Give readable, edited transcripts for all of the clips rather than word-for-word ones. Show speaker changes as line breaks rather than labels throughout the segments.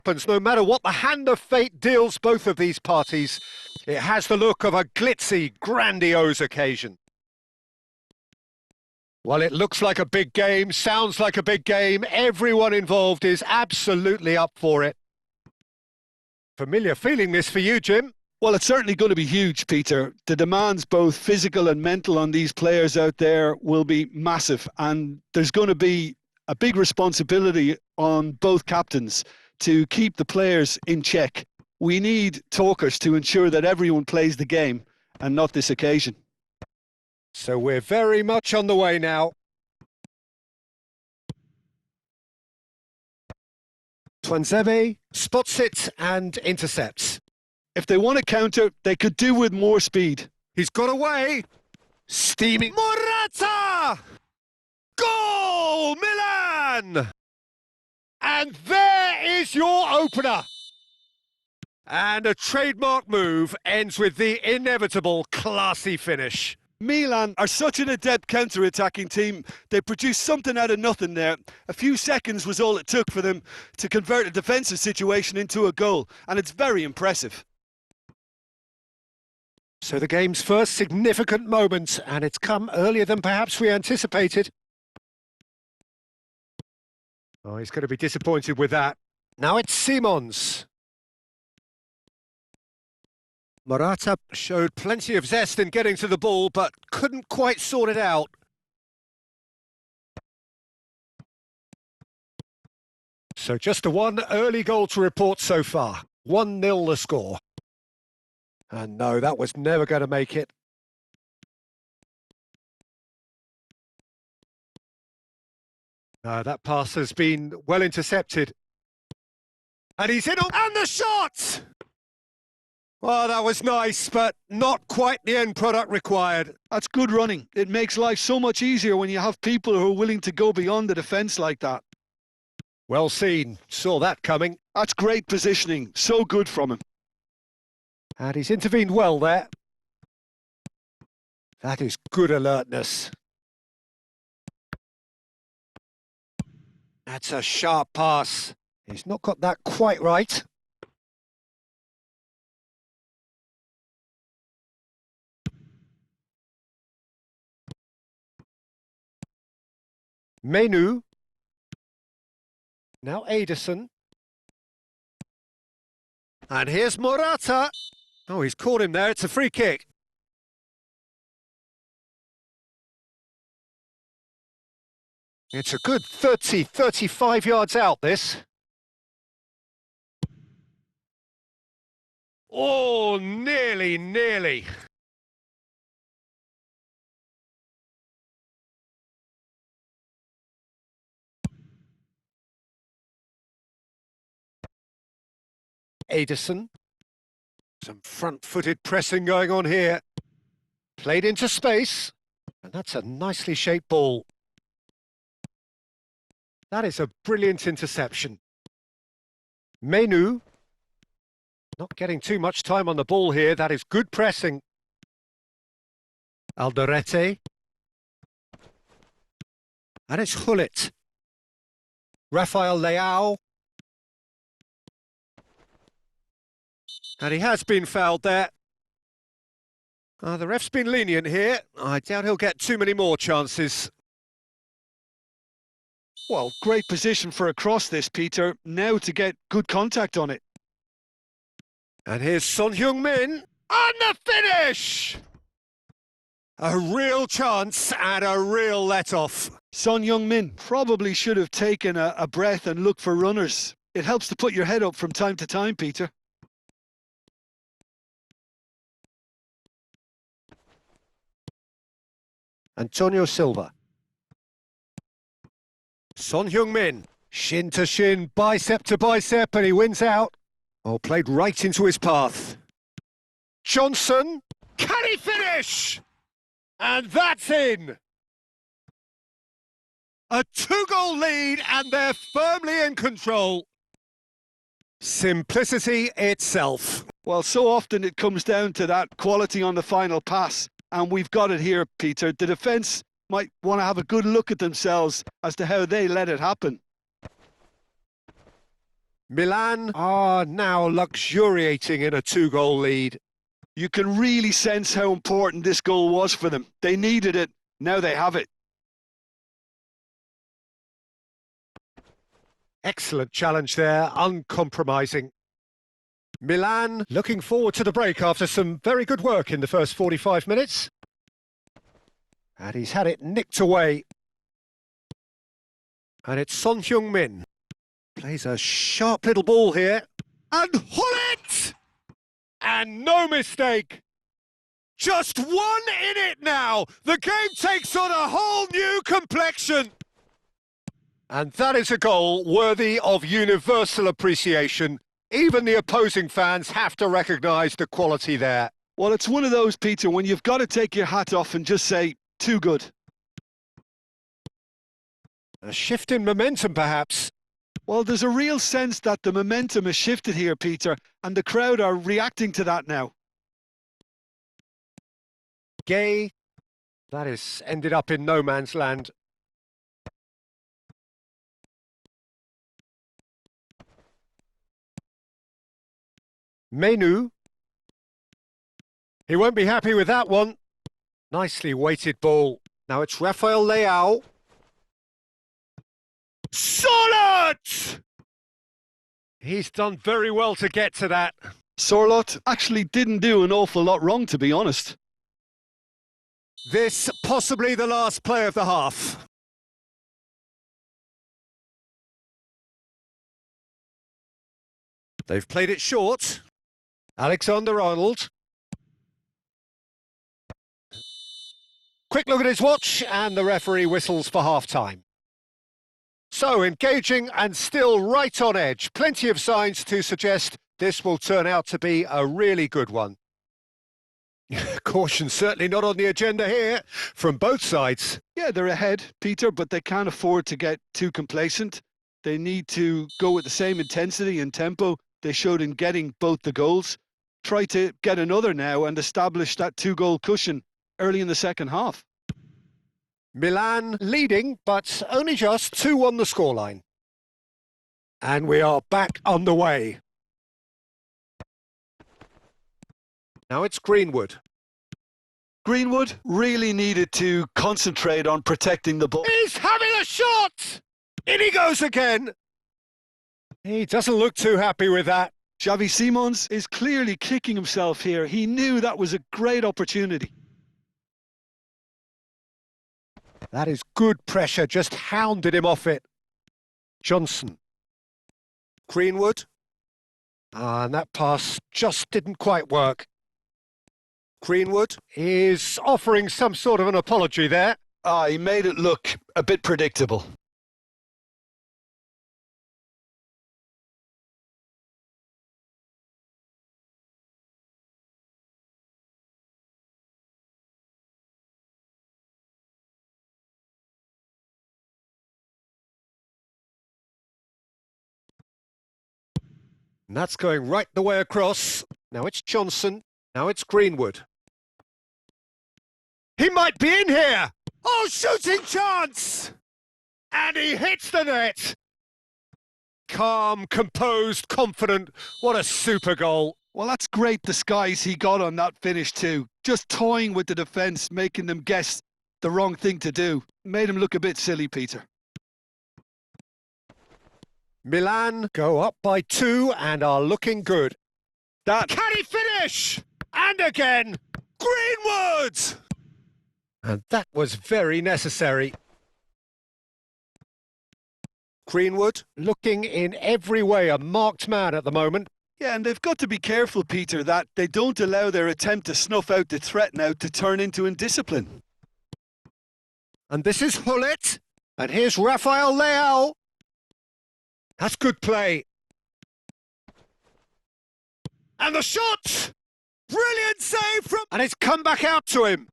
happens, no matter what the hand of fate deals both of these parties, it has the look of a glitzy, grandiose occasion. Well, it looks like a big game, sounds like a big game. Everyone involved is absolutely up for it. Familiar feeling this for you, Jim?
Well, it's certainly going to be huge, Peter. The demands, both physical and mental, on these players out there will be massive. And there's going to be a big responsibility on both captains to keep the players in check. We need talkers to ensure that everyone plays the game and not this occasion.
So we're very much on the way now. Tuanzebe spots it and intercepts.
If they want to counter, they could do with more speed.
He's got away. Steaming. Morata! Goal, Milan! And there is your opener. And a trademark move ends with the inevitable classy finish.
Milan are such an adept counter-attacking team. They produced something out of nothing there. A few seconds was all it took for them to convert a defensive situation into a goal, and it's very impressive.
So the game's first significant moment, and it's come earlier than perhaps we anticipated. Oh, he's going to be disappointed with that. Now it's Simons. Morata showed plenty of zest in getting to the ball, but couldn't quite sort it out. So just the one early goal to report so far. 1-0 the score. And no, that was never going to make it. That pass has been well intercepted. And he's in, and the shot! Well, that was nice, but not quite the end product required.
That's good running. It makes life so much easier when you have people who are willing to go beyond the defence like that.
Well seen. Saw that coming.
That's great positioning. So good from him.
And he's intervened well there. That is good alertness. That's a sharp pass. He's not got that quite right. Menu. Now Ederson. And here's Morata. Oh, he's caught him there. It's a free kick. It's a good 30, 35 yards out, this. Oh, nearly, nearly. Ederson. Some front-footed pressing going on here. Played into space. And that's a nicely shaped ball. That is a brilliant interception. Menu. Not getting too much time on the ball here. That is good pressing. Alderete. And it's Hullet. Rafael Leao. And he has been fouled there. The ref's been lenient here. I doubt he'll get too many more chances.
Well, great position for a cross this, Peter. Now to get good contact on it.
And here's Son Heung-min. On the finish! A real chance and a real let-off.
Son Heung-min probably should have taken a breath and looked for runners. It helps to put your head up from time to time, Peter.
Antonio Silva. Son Heung-min, shin to shin, bicep to bicep, and he wins out. Oh, played right into his path. Johnson, can he finish? And that's in. A 2-goal lead, and they're firmly in control. Simplicity itself.
Well, so often it comes down to that quality on the final pass. And we've got it here, Peter. The defence might want to have a good look at themselves as to how they let it happen.
Milan are now luxuriating in a 2-goal lead.
You can really sense how important this goal was for them. They needed it. Now they have it.
Excellent challenge there, uncompromising. Milan looking forward to the break after some very good work in the first 45 minutes. And he's had it nicked away. And it's Son Heung-min. Plays a sharp little ball here. And Hullet! And no mistake. Just one in it now. The game takes on a whole new complexion. And that is a goal worthy of universal appreciation. Even the opposing fans have to recognise the quality there.
Well, it's one of those, Peter, when you've got to take your hat off and just say, too good.
A shift in momentum, perhaps.
Well, there's a real sense that the momentum has shifted here, Peter, and the crowd are reacting to that now.
Gay. That has ended up in no man's land. Menu. He won't be happy with that one. Nicely weighted ball. Now it's Rafael Leao. Solid! He's done very well to get to that.
Sorloth actually didn't do an awful lot wrong, to be honest.
This possibly the last play of the half. They've played it short. Alexander-Arnold. Quick look at his watch, and the referee whistles for half-time. So, engaging and still right on edge. Plenty of signs to suggest this will turn out to be a really good one. Caution certainly not on the agenda here, from both sides.
Yeah, they're ahead, Peter, but they can't afford to get too complacent. They need to go with the same intensity and tempo they showed in getting both the goals. Try to get another now and establish that 2-goal cushion early in the second half.
Milan leading, but only just 2-1 the scoreline. And we are back underway. Now it's Greenwood.
Greenwood really needed to concentrate on protecting the ball.
He's having a shot! In he goes again! He doesn't look too happy with that.
Xavi Simons is clearly kicking himself here. He knew that was a great opportunity.
That is good pressure, just hounded him off it. Johnson. Greenwood. And that pass just didn't quite work. Greenwood is offering some sort of an apology there.
He made it look a bit predictable.
And that's going right the way across. Now it's Johnson. Now it's Greenwood. He might be in here! Oh, shooting chance! And he hits the net! Calm, composed, confident. What a super goal.
Well, that's great disguise he got on that finish too. Just toying with the defence, making them guess the wrong thing to do. Made him look a bit silly, Peter.
Milan go up by 2 and are looking good. Can he finish? And again, Greenwood! And that was very necessary. Greenwood looking in every way a marked man at the moment.
Yeah, and they've got to be careful, Peter, that they don't allow their attempt to snuff out the threat now to turn into indiscipline.
And this is Hullet. And here's Rafael Leao. That's good play. And the shot! Brilliant save from... And it's come back out to him.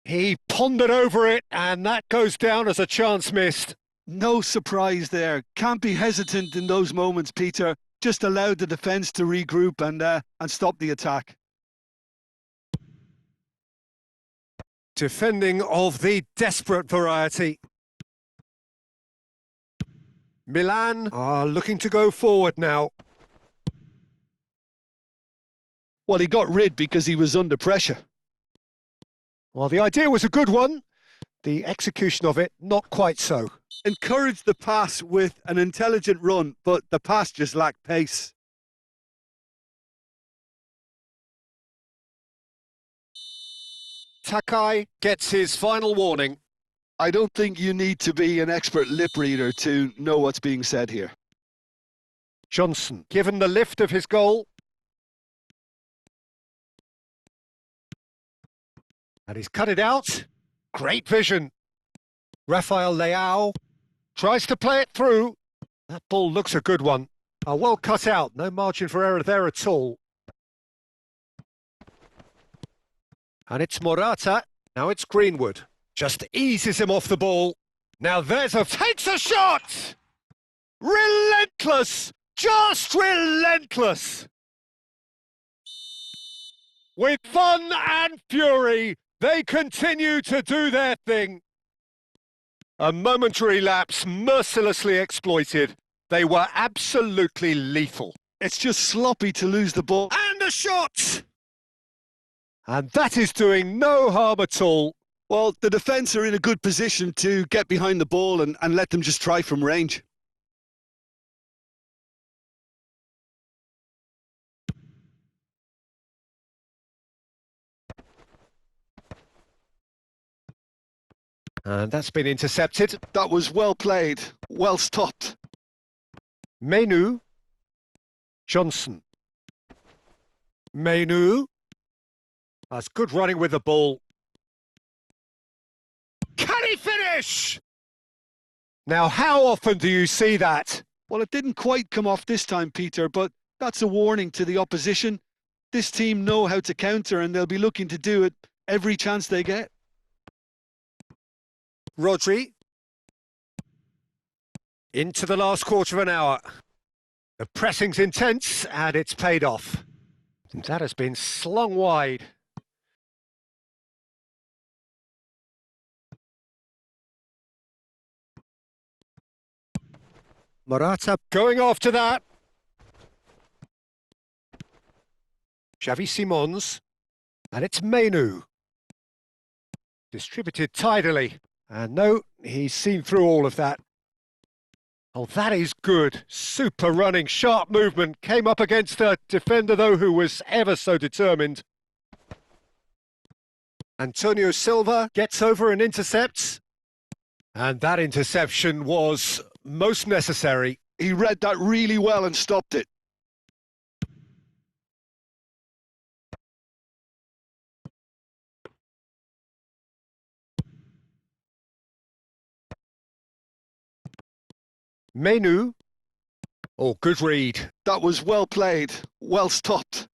He pondered over it, and that goes down as a chance missed.
No surprise there. Can't be hesitant in those moments, Peter. Just allowed the defence to regroup and stop the attack.
Defending of the desperate variety. Milan are looking to go forward now.
Well, he got rid because he was under pressure.
Well, the idea was a good one. The execution of it, not quite so.
Encouraged the pass with an intelligent run, but the pass just lacked pace.
Takai gets his final warning.
I don't think you need to be an expert lip reader to know what's being said here.
Johnson, given the lift of his goal. And he's cut it out. Great vision. Rafael Leao tries to play it through. That ball looks a good one. Well cut out. No margin for error there at all. And it's Morata. Now it's Greenwood. Just eases him off the ball. Now takes a shot! Relentless! Just relentless! With fun and fury, they continue to do their thing. A momentary lapse mercilessly exploited. They were absolutely lethal.
It's just sloppy to lose the ball.
And a shot! And that is doing no harm at all.
Well, the defence are in a good position to get behind the ball and let them just try from range.
And that's been intercepted.
That was well played, well stopped.
Menu. Johnson. Menu. That's good running with the ball. Can he finish? Now, how often do you see that?
Well, it didn't quite come off this time, Peter, but that's a warning to the opposition. This team know how to counter and they'll be looking to do it every chance they get.
Rodri. Into the last quarter of an hour. The pressing's intense and it's paid off. That has been slung wide. Morata going after that. Xavi Simons. And it's Menu. Distributed tidily. And no, he's seen through all of that. Oh, that is good. Super running, sharp movement. Came up against a defender, though, who was ever so determined. Antonio Silva gets over and intercepts. And that interception was most necessary.
He read that really well and stopped it.
Menu. Oh, good read.
That was well played, well stopped.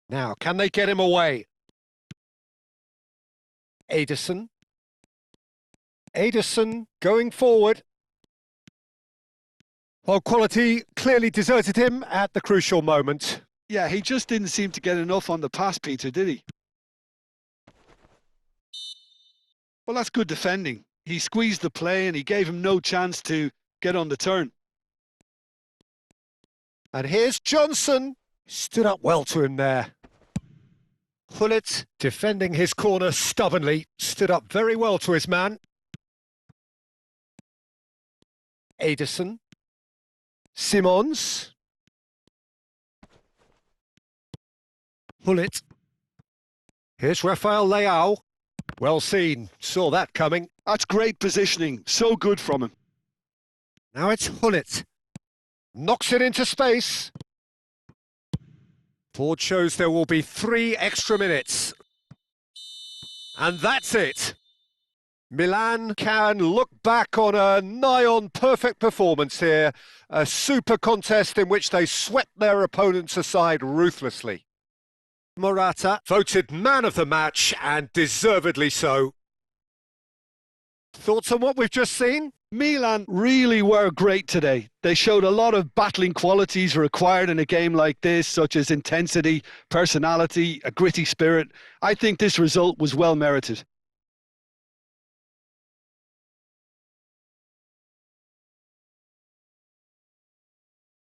Now, can they get him away? Ederson. Ederson going forward. Well, quality clearly deserted him at the crucial moment.
Yeah, he just didn't seem to get enough on the pass, Peter, did he? Well, that's good defending. He squeezed the play and he gave him no chance to get on the turn.
And here's Johnson. Stood up well to him there. Gullit defending his corner stubbornly. Stood up very well to his man. Ederson. Simons. Gullit. Here's Rafael Leao. Well seen. Saw that coming.
That's great positioning. So good from him.
Now it's Gullit. Knocks it into space. Ford shows there will be 3 extra minutes. And that's it. Milan can look back on a nigh-on perfect performance here. A super contest in which they swept their opponents aside ruthlessly. Morata voted man of the match, and deservedly so. Thoughts on what we've just seen?
Milan really were great today. They showed a lot of battling qualities required in a game like this, such as intensity, personality, a gritty spirit. I think this result was well merited.